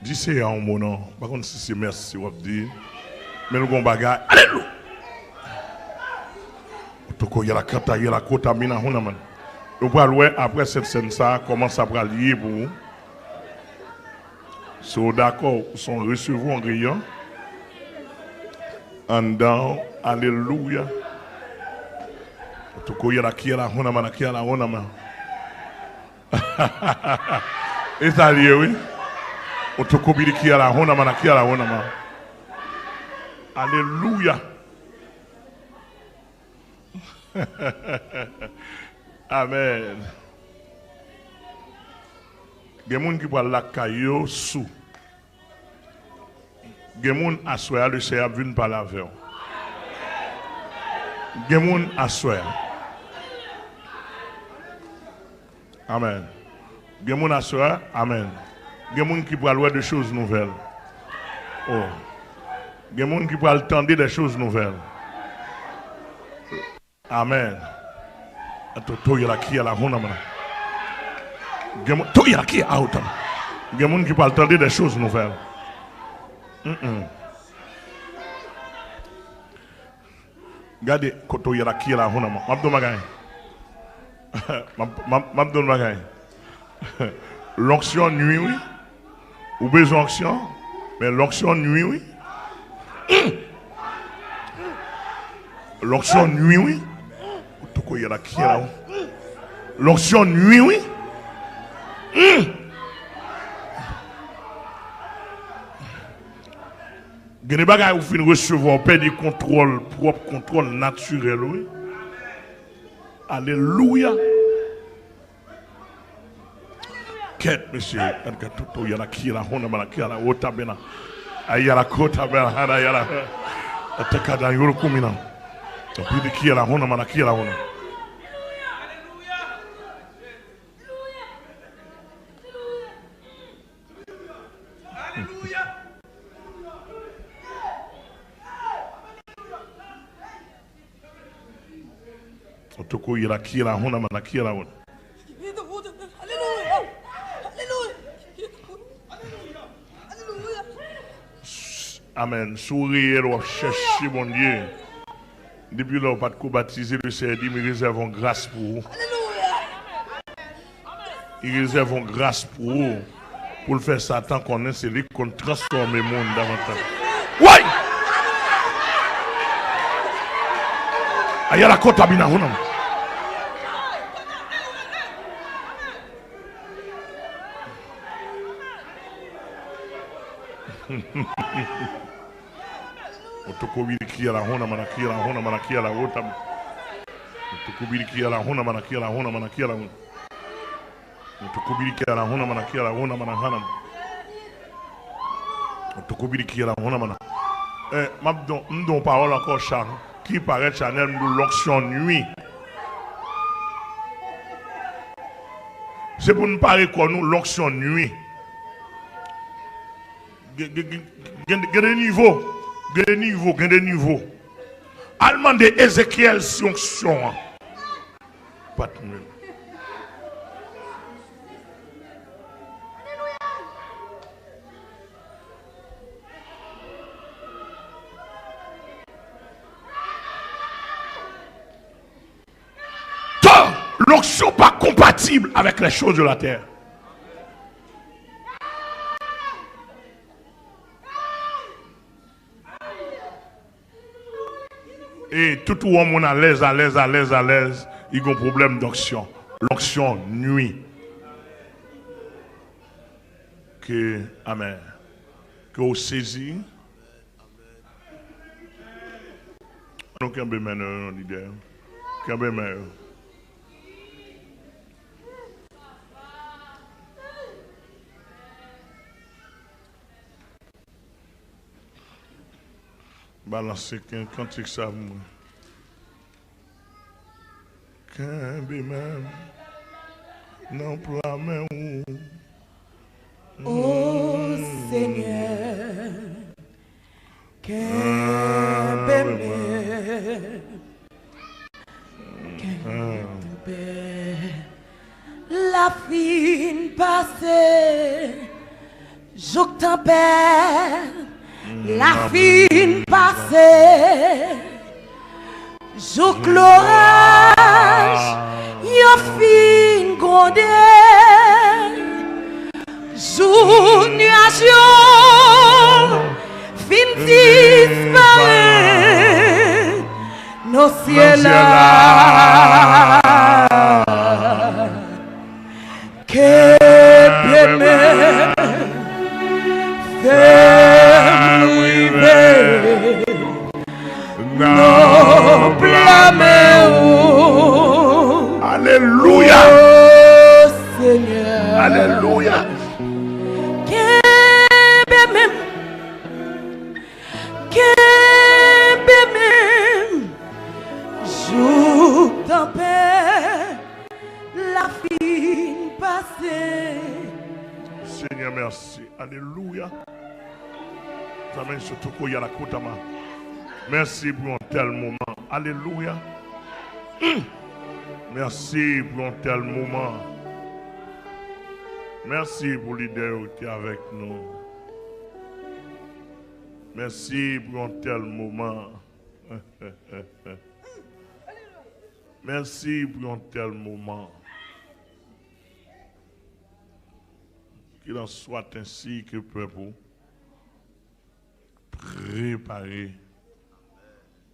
Dis c'est un mot non. Par contre si c'est merci on dit. Mais nous gon bagarre. Alléluia. Toko y a la kata y a la kota mina hona man. On va voir après cette scène ça comment ça va lier pour vous. So d'accord, sont recevoir en riant. En dedans, alléluia. Toko y a la qui a la hona man qui a la hona man. Et ça lié oui. Toko bili qui a la hona man qui a la hona man. Alléluia. Amen. Il y a des gens qui voient la caillou sous. Il y a des gens qui assoient le Seigneur venu par la veille. Il y a des gens qui assoient. Amen. Il y a des gens qui assoient. Amen. Il y a des gens qui voient des choses nouvelles. Oh. Il y a des gens qui voient entendre des choses nouvelles. Amen. Toto y a la qui a la hona mana. Toto y a la qui a autant. Il y a des gens qui parlent entendre des choses nouvelles. Regardez, Toto y a la qui a la hona mana. Mabdo magay. Mabdo magay. L'onction nuit oui. Ou besoin d'onction. Mais l'onction nuit oui. L'onction nuit oui. Il y a la qui là. L'onction nuit, oui. Il y a des bagages où vous recevoir, paix du contrôle, propre contrôle naturel, oui. Alléluia. Quête, monsieur. Il y a la qui là, on a la qui là, otabena. Il y a la côte, il y a la. Atakada yorokumina. Puis de qui là, on a la qui là, on a. Toko y a la qui la hona mana qui la hona. Amen. Sourire ou chercher mon Dieu. Depuis là, pas de baptiser le Seigneur dit mais réservons grâce pour vous. Ils réservent grâce pour vous. Pour le faire ça tant qu'on est, c'est lui qu'on transforme le monde davantage. Ouais! Aïe la côte abina honam. Otokobiri kia la hona mana kia la hona mana kia la otam. Otokobiri kia la hona mana kia la hona mana kia la hona. Otokobiri kia la hona mana kia la hona mana hanam. Otokobiri kia la hona mana. M'don parole encore Charles. Qui paraît Chanel nous l'onction nuit. C'est pour nous parler quoi nous l'onction nuit. Des niveaux. Allemand de Ézéchiel si onction. Pas de mieux. L'onction pas compatible avec les choses de la terre. Et tout le monde à l'aise, il y a un problème d'onction. L'onction nuit. Que, amen. Que vous saisissez. Nous sommes bien leader. Balancer qu'un cantique ça moi. Qu'un même non plein ô Seigneur, qu'un bébé, la fine passée, Jouk tempête, la fin passée. Jouk l'orage, yon fin grondé. Jouk nuage yon fin disparaît. Nos ciels là. Que bien Alléluia. Oh Seigneur. Alléluia. Jour tempête, la fin passée. Seigneur, merci. Alléluia. Surtout qu'il y a la côte à main. Merci pour un tel moment. Alléluia. Merci pour un tel moment. Merci pour l'idée qui est avec nous. Merci pour un tel moment. Merci pour un tel moment. Qu'il en soit ainsi que peuple préparé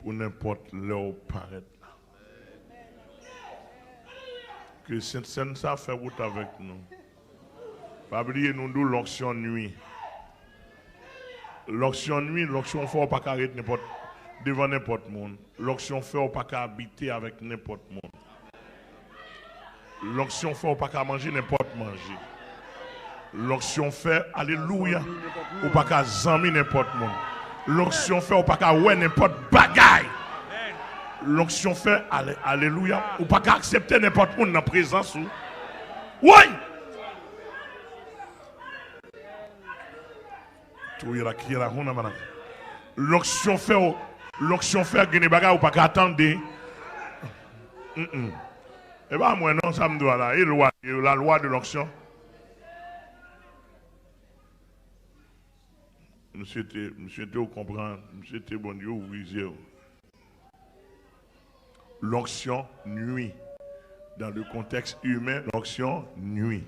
pour n'importe l'heure paraître. Que cette scène ça fait route avec nous. Pas oublier nous l'onction nuit. L'onction nuit, l'onction fort pas carré n'importe devant n'importe monde. L'onction fort pas qu'à habiter avec n'importe monde. L'onction fort pas qu'à manger n'importe manger. L'onction fait alléluia ou pas qu'à zami n'importe monde. L'onction fait ou pas qu'à ouais n'importe bagaille. L'onction fait alléluia ou pas qu'à accepter n'importe monde dans présence ou oui. L'onction fait gagner bagaille ou pas qu'à attendre. Et ben moi non ça me doit là et la loi de l'onction. Monsieur te comprendre, monsieur te bon Dieu ouvrir. L'onction nuit. Dans le contexte humain, l'onction nuit.